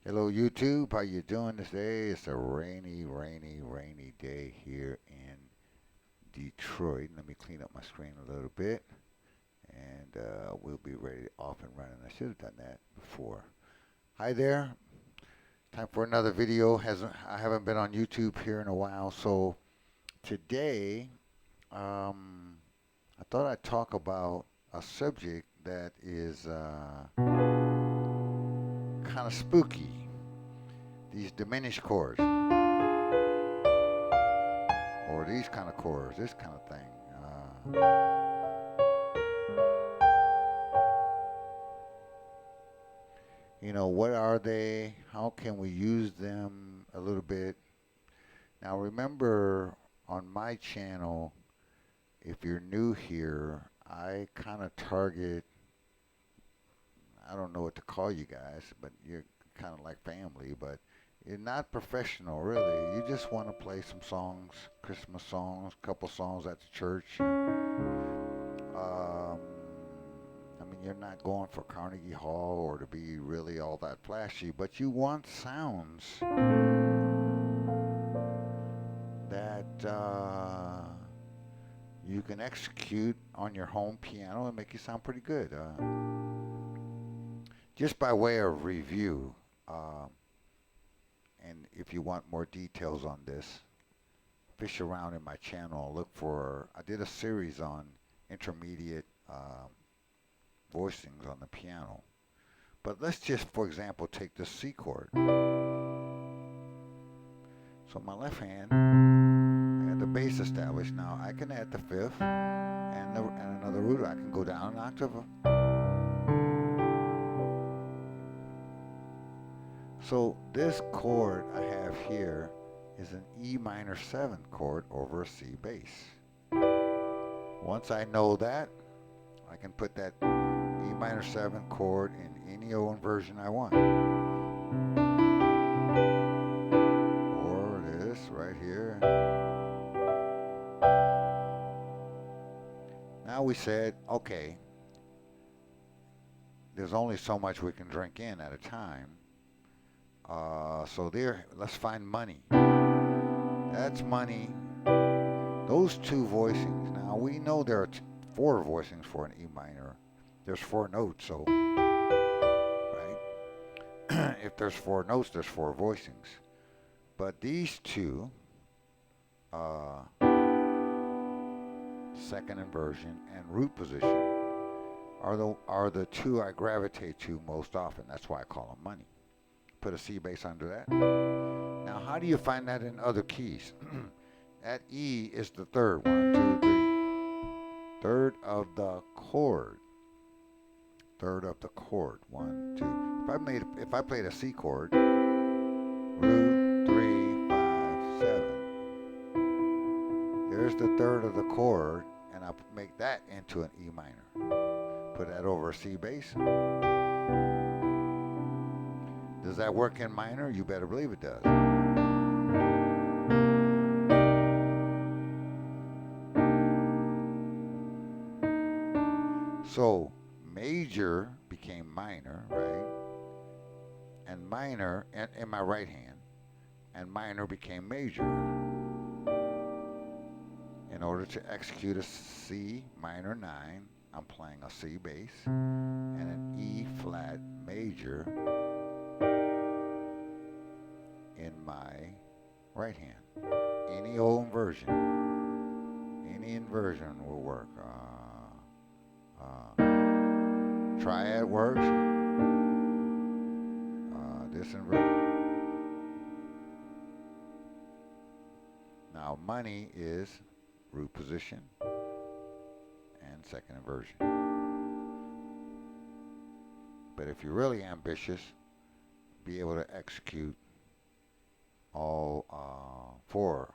Hello YouTube, how you doing today? It's a rainy day here in Detroit. Let me clean up my screen a little bit and we'll be ready off and running. I should have done that before. Hi there. Time for another video. I haven't been on YouTube here in a while, so today I thought I'd talk about a subject that is kind of spooky. These diminished chords. Or these kind of chords, this kind of thing. What are they? How can we use them a little bit? Now, remember on my channel, if you're new here, I kind of target, I don't know what to call you guys, but you're kind of like family, but you're not professional, really. You just want to play some songs, Christmas songs, couple songs at the church. I mean, you're not going for Carnegie Hall or to be really all that flashy, but you want sounds that you can execute on your home piano and make you sound pretty good. Just by way of review, and if you want more details on this, fish around in my channel. Look for, I did a series on intermediate voicings on the piano. But let's just, for example, take the C chord. So my left hand, I got the bass established. Now I can add the fifth and another root. I can go down an octave. So this chord I have here is an E minor 7 chord over a C bass. Once I know that, I can put that E minor 7 chord in any old inversion I want. Or this right here. Now we said, okay, there's only so much we can drink in at a time. So there, let's find money. That's money. Those two voicings. Now we know there are four voicings for an E minor. There's four notes, so right. If there's four notes, there's four voicings. But these two, second inversion and root position, are the two I gravitate to most often. That's why I call them money. Put a C bass under that. Now, how do you find that in other keys? That E is the third. 1, 2, 3. Third of the chord. Third of the chord. 1, 2. If I played a C chord, root 3, 5, 7. There's the third of the chord, and I'll make that into an E minor. Put that over a C bass. Does that work in minor? You better believe it does. So major became minor, right? And minor in my right hand, and minor became major. In order to execute a C minor 9, I'm playing a C bass and an E flat major in my right hand. Any old inversion, any inversion will work. Triad works. This inversion. Now money is root position and second inversion. But if you're really ambitious, be able to execute all four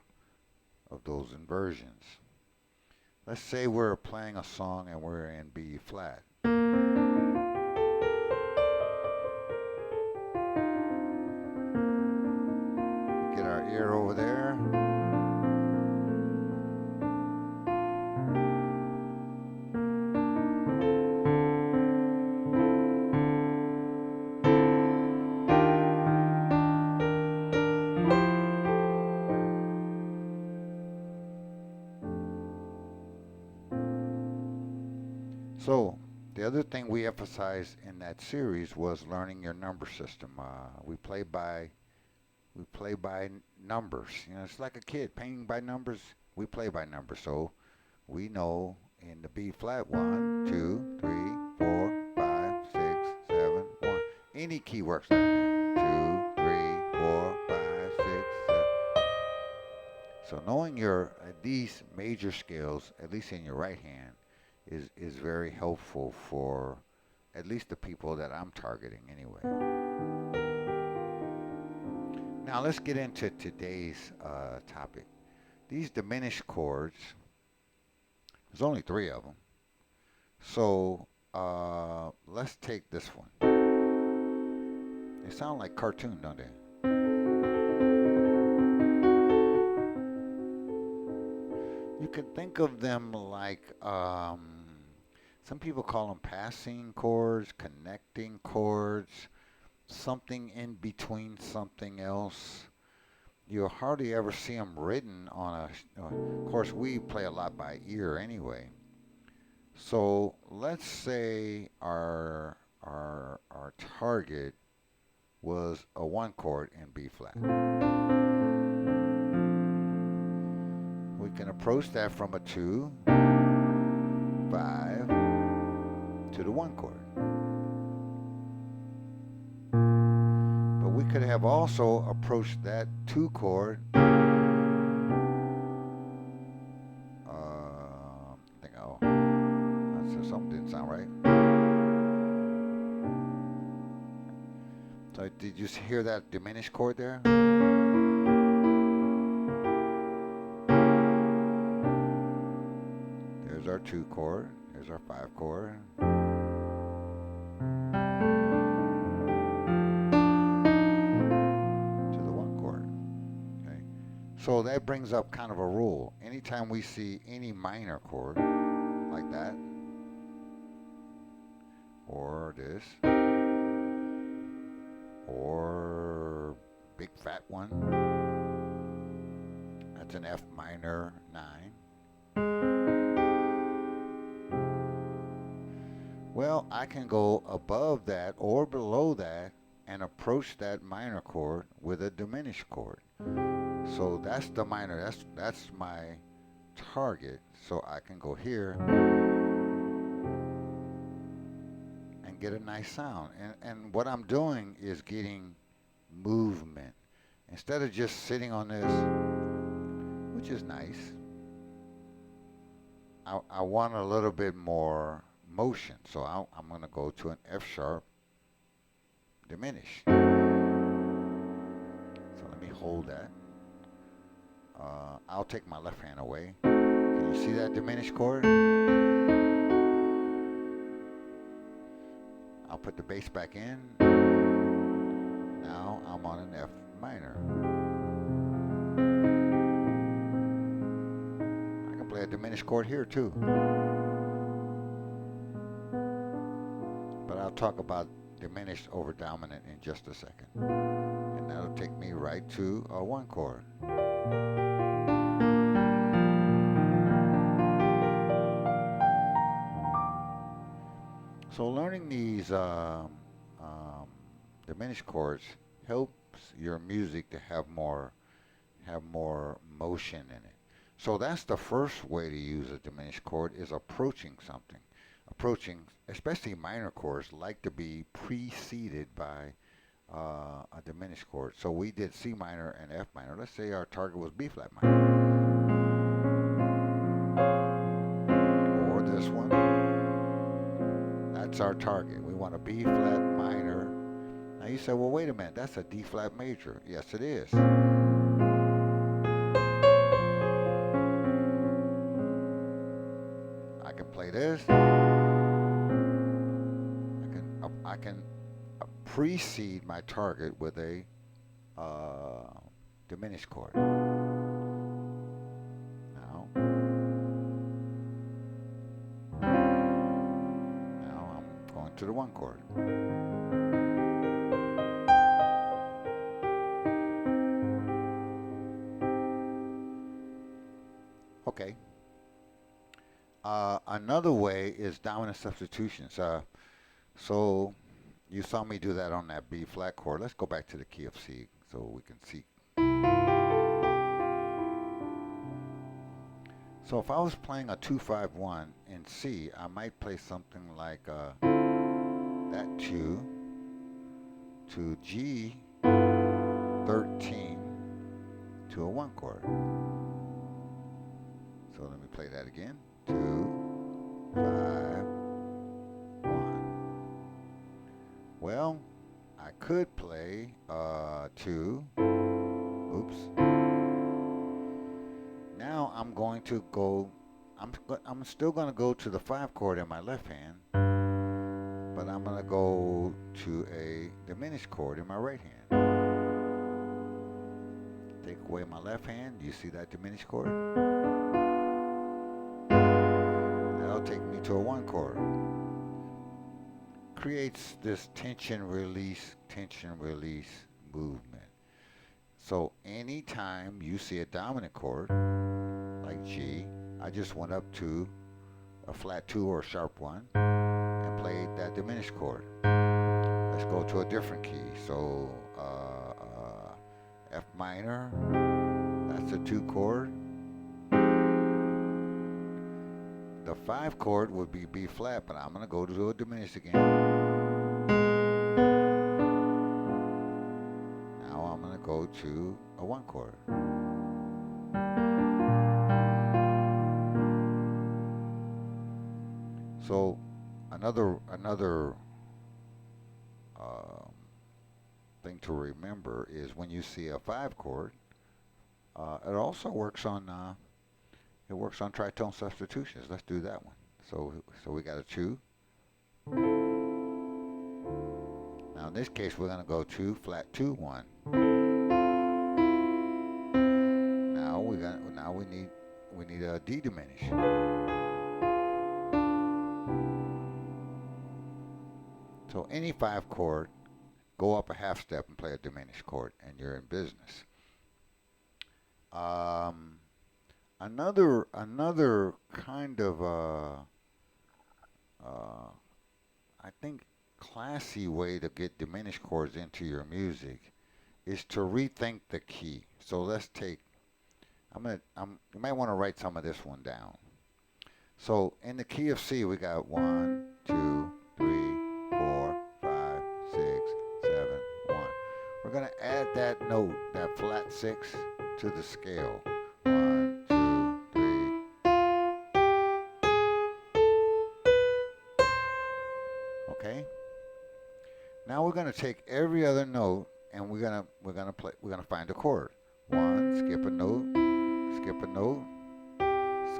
of those inversions. Let's say we're playing a song and we're in B flat. Get our ear over there. So the other thing we emphasized in that series was learning your number system. We play by numbers. You know, it's like a kid painting by numbers. We play by numbers. So we know in the B flat 1, 2, 3, 4, 5, 6, 7, 1. Any key works down here. 2, 3, 4, 5, 6, 7. So knowing your these major scales, at least in your right hand, is very helpful for at least the people that I'm targeting anyway. Now let's get into today's topic. These diminished chords. There's only three of them. So let's take this one. They sound like cartoon, don't they? You can think of them like some people call them passing chords, connecting chords, something in between something else. You'll hardly ever see them written on a. Of course, we play a lot by ear anyway. So let's say our target was a one chord in B flat. We can approach that from a 2, 5 to the one chord. But we could have also approached that 2 chord. I think something didn't sound right. So did you hear that diminished chord there? There's our 2 chord. Here's our 5 chord. To the 1 chord. Okay. So that brings up kind of a rule. Anytime we see any minor chord like that, or this, or big fat one, that's an F minor 9. Well, I can go above that or below that and approach that minor chord with a diminished chord. So that's the minor, that's my target. So I can go here and get a nice sound. And what I'm doing is getting movement. Instead of just sitting on this, which is nice, I want a little bit more motion. So I'm going to go to an F sharp diminished. So let me hold that. I'll take my left hand away. Can you see that diminished chord? I'll put the bass back in. Now I'm on an F minor. I can play a diminished chord here too. But I'll talk about diminished over dominant in just a second. And that'll take me right to a 1 chord. So learning these diminished chords helps your music to have more motion in it. So that's the first way to use a diminished chord, is approaching something. Approaching, especially minor chords, like to be preceded by a diminished chord. So we did C minor and F minor. Let's say our target was B flat minor. Or this one. That's our target. We want a B flat minor. Now you say, well, wait a minute, that's a D flat major. Yes, it is. I can play this. I can precede my target with a diminished chord. Now I'm going to the 1 chord. Okay. Another way is dominant substitutions. So you saw me do that on that B flat chord. Let's go back to the key of C so we can see. So if I was playing a 2-5-1 in C, I might play something like that 2 to G13 to a 1 chord. So let me play that again. 2, 5, 1. Well, I could play 2. Oops. Now I'm going to go. I'm still going to go to the 5 chord in my left hand, but I'm going to go to a diminished chord in my right hand. Take away my left hand. Do you see that diminished chord? That'll take me to a 1 chord. Creates this tension release movement. So anytime you see a dominant chord like G, I just went up to a flat 2 or a sharp 1 and played that diminished chord. Let's go to a different key. So F minor, that's a 2 chord. The 5 chord would be B flat, but I'm going to go to a diminished again. Now I'm going to go to a 1 chord. So another thing to remember is when you see a 5 chord, it also works on tritone substitutions. Let's do that one. So we got a 2. Now in this case we're going to go to flat 2 1. Now we need a D diminished. So any 5 chord, go up a half step and play a diminished chord, and you're in business. Another kind of I think classy way to get diminished chords into your music is to rethink the key. So let's take. You might want to write some of this one down. So in the key of C, we got 1, 2, 3, 4, 5, 6, 7, 1. We're going to add that note, that flat 6, to the scale. 1, 2, 3. Okay? Now we're going to take every other note and we're going to find a chord. 1, skip a note,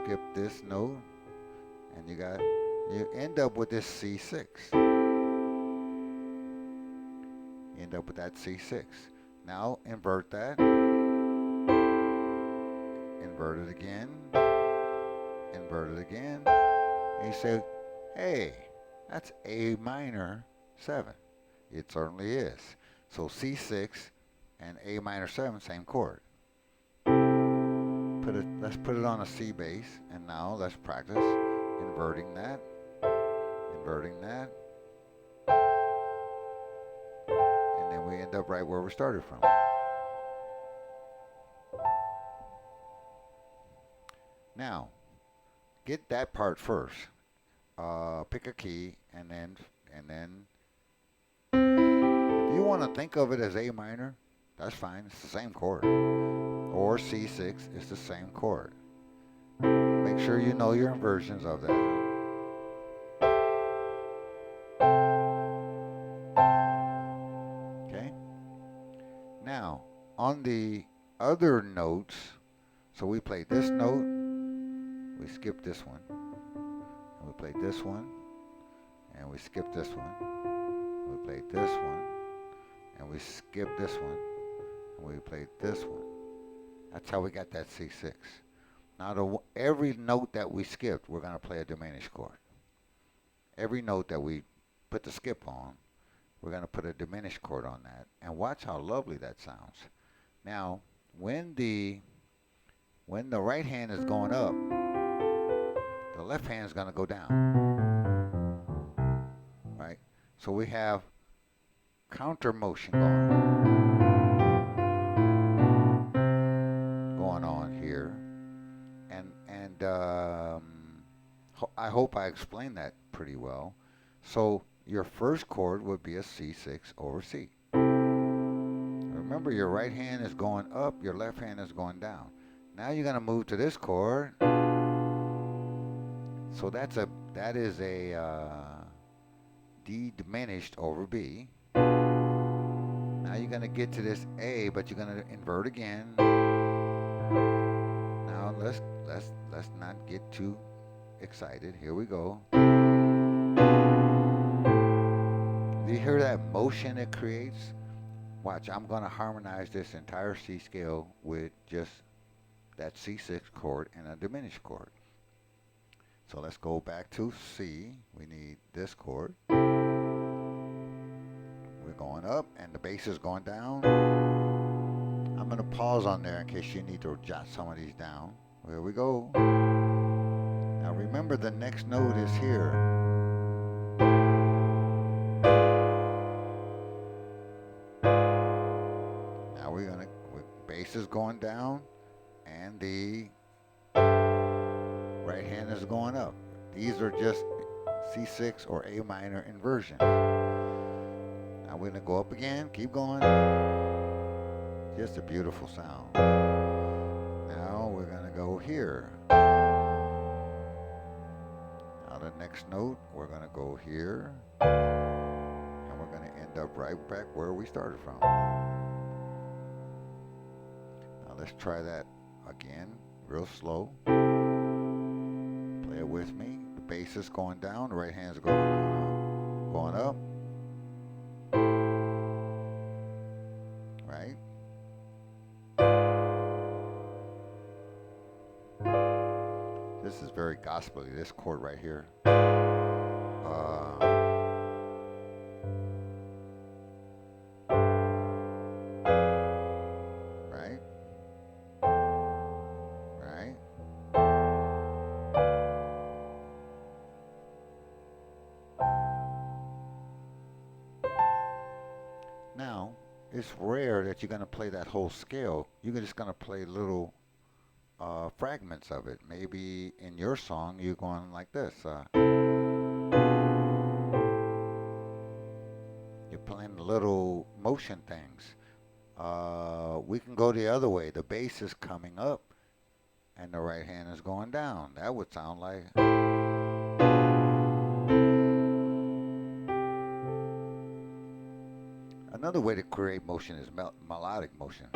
skip this note, and you end up with this C6. You end up with that C6. Now invert that. Invert it again. Invert it again. And you say, hey, that's A minor 7. It certainly is. So C6 and A minor 7, same chord. Let's put it on a C bass, and now let's practice inverting that, and then we end up right where we started from. Now, get that part first. Pick a key, and then if you want to think of it as A minor, that's fine. It's the same chord. Or C6, it's the same chord. Make sure you know your inversions of that. Okay? Now, on the other notes, so we played this note, we skipped this one, and we played this one, and we skipped this one, we played this one, and we skipped this one, and we played this one. That's how we got that C6. Now, every note that we skipped, we're going to play a diminished chord. Every note that we put the skip on, we're going to put a diminished chord on that. And watch how lovely that sounds. Now, when the right hand is going up, the left hand is going to go down, right? So we have counter motion going on here, and I hope I explained that pretty well. So your first chord would be a C6 over C. Remember, your right hand is going up, your left hand is going down. Now you're going to move to this chord. So that is a D diminished over B. Now you're going to get to this A, but you're going to invert again. Now let's not get too excited. Here we go. Do you hear that motion it creates? Watch, I'm going to harmonize this entire C scale with just that C6 chord and a diminished chord. So let's go back to C. We need this chord. We're going up and the bass is going down. I'm going to pause on there in case you need to jot some of these down. Here we go. Now remember, the next note is here. Now bass is going down and the right hand is going up. These are just C6 or A minor inversions. Now we're going to go up again, keep going. Just a beautiful sound. Now we're going to go here. Now the next note, we're going to go here. And we're going to end up right back where we started from. Now let's try that again, real slow. Play it with me. The bass is going down, the right hand's going up. Right? This is very gospel-y, this chord right here. Right? Right? Now, it's rare that you're going to play that whole scale. You're just going to play little fragments of it. Maybe in your song, you're going like this. You're playing little motion things. We can go the other way. The bass is coming up and the right hand is going down. That would sound like... Another way to create motion is melodic motion.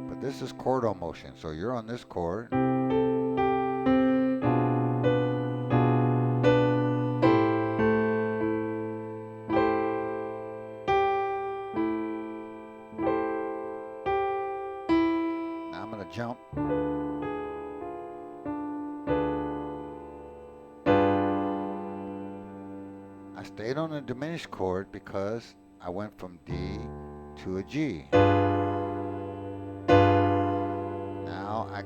But this is chordal motion, so you're on this chord. Now I'm going to jump. I stayed on a diminished chord because I went from D to a G. Now I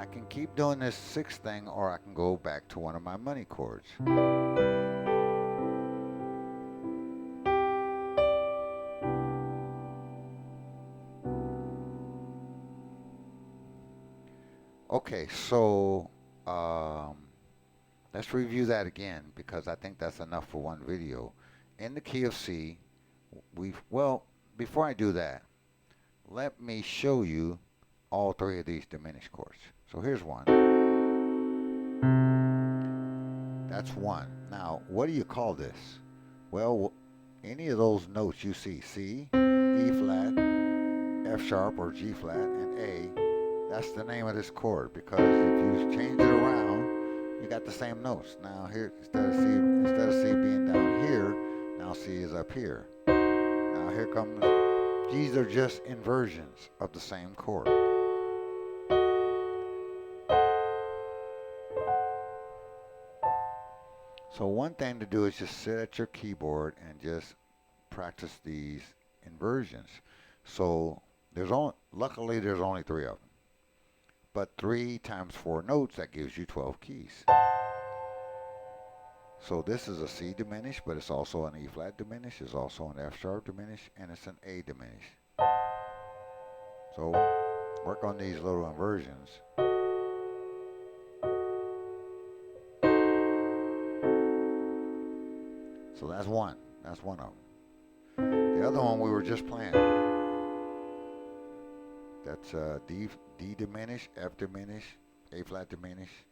can keep doing this sixth thing, or I can go back to one of my money chords. Okay, so let's review that again, because I think that's enough for one video. In the key of C, before I do that, let me show you all three of these diminished chords. So here's one. That's one. Now, what do you call this? Well, any of those notes you see, C, E flat, F sharp or G flat, and A, that's the name of this chord, because if you change it around, you got the same notes. Now here, instead of C being down here, now C is up here. Now here comes, these are just inversions of the same chord. So one thing to do is just sit at your keyboard and just practice these inversions. So luckily there's only three of them. But 3 times 4 notes, that gives you 12 keys. So this is a C diminished, but it's also an E flat diminished, it's also an F sharp diminished, and it's an A diminished. So work on these little inversions. So that's one. That's one of them. The other one we were just playing. That's D diminished, F diminished, A flat diminished,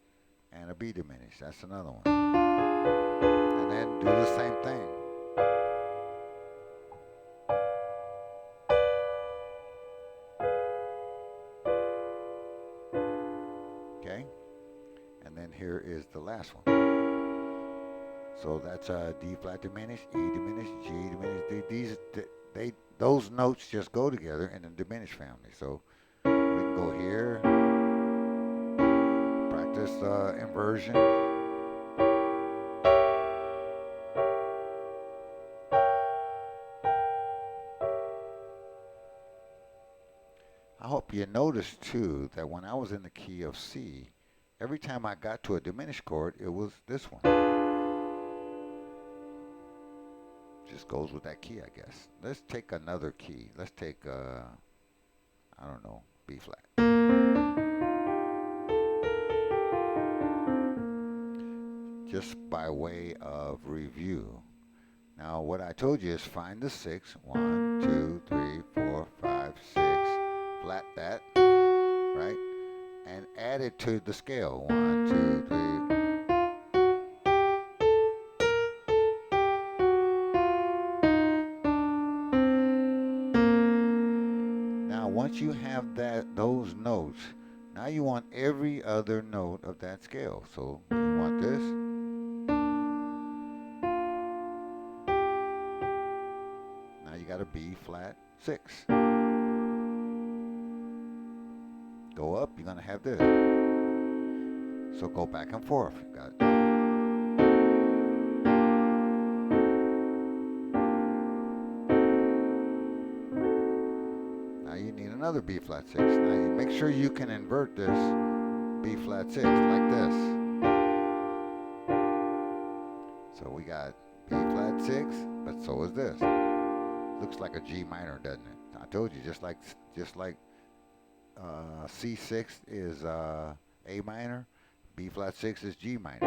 and a B diminished. That's another one. And then do the same thing. Okay? And then here is the last one. So that's D flat diminished, E diminished, G diminished. Those notes just go together in the diminished family. So we can go here, practice inversion. I hope you noticed too that when I was in the key of C, every time I got to a diminished chord, it was this one. Just goes with that key, I guess. Let's take another key. Let's take, I don't know, B flat. Just by way of review. Now, what I told you is find the 6. 1, 2, 3, 4, 5, 6. Flat that, right? And add it to the scale. 1, 2, 3. Now, once you have those notes, now you want every other note of that scale. So you want this. Now you got a B flat 6. Go up, you're going to have this. So go back and forth. You got now you need another B flat 6. Now you make sure you can invert this B flat 6 like this. So we got B flat 6, but so is this. Looks like a G minor, doesn't it? I told you, just like C6 is A minor, B flat 6 is G minor.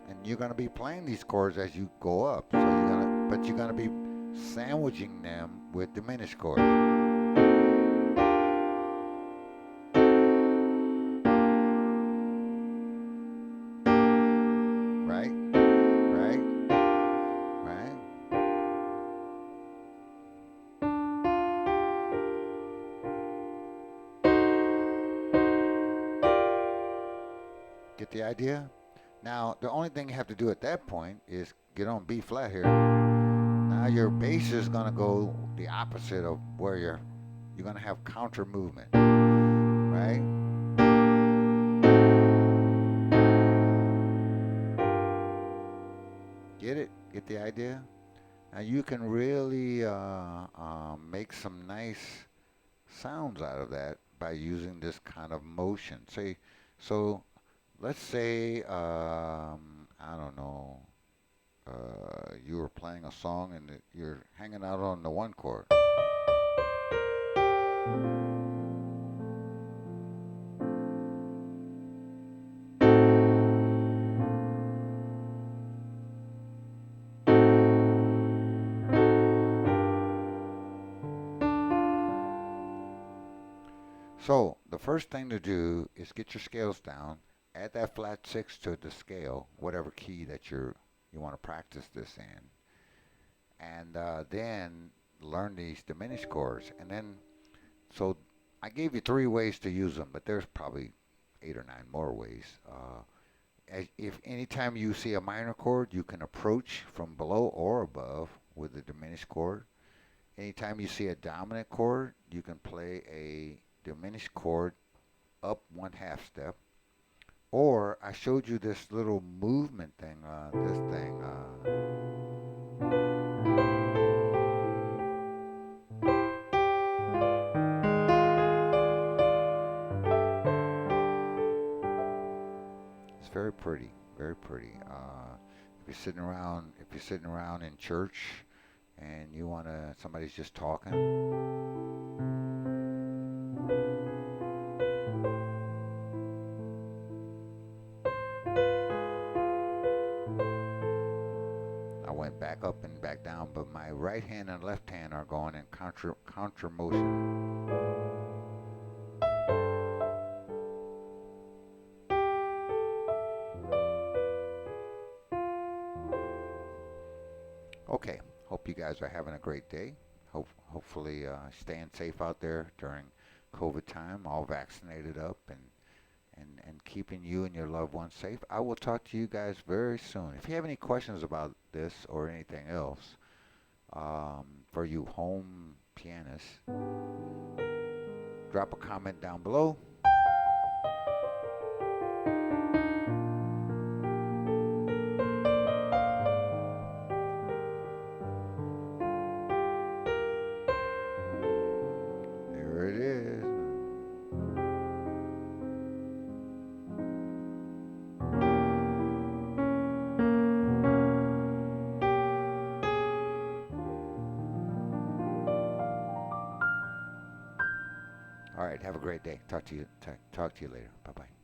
And you're going to be playing these chords as you go up. So but you're going to be sandwiching them with diminished chords. Right? Right? Right? Get the idea? Now, the only thing you have to do at that point is get on B flat here. Now your bass is going to go the opposite of where you're going to have counter movement, right? Get it? Get the idea? Now you can really make some nice sounds out of that by using this kind of motion. So let's say, I don't know, you were playing a song and you're hanging out on the 1 chord. So the first thing to do is get your scales down, add that flat 6 to the scale, whatever key that you want to practice this in, and then learn these diminished chords. And then, so I gave you 3 ways to use them, but there's probably 8 or 9 more ways. If anytime you see a minor chord, you can approach from below or above with a diminished chord. Anytime you see a dominant chord, you can play a diminished chord up 1/2 step. Or I showed you this little movement thing, very pretty, very pretty. If you're sitting around in church and you wanna, somebody's just talking, I went back up and back down, but my right hand and left hand are going in contra motion. Okay, hope you guys are having a great day. Hopefully staying safe out there during COVID time, all vaccinated up and keeping you and your loved ones safe. I will talk to you guys very soon. If you have any questions about this or anything else, for you home pianists, drop a comment down below. There it is. All right, have a great day. Talk to you later. Bye bye.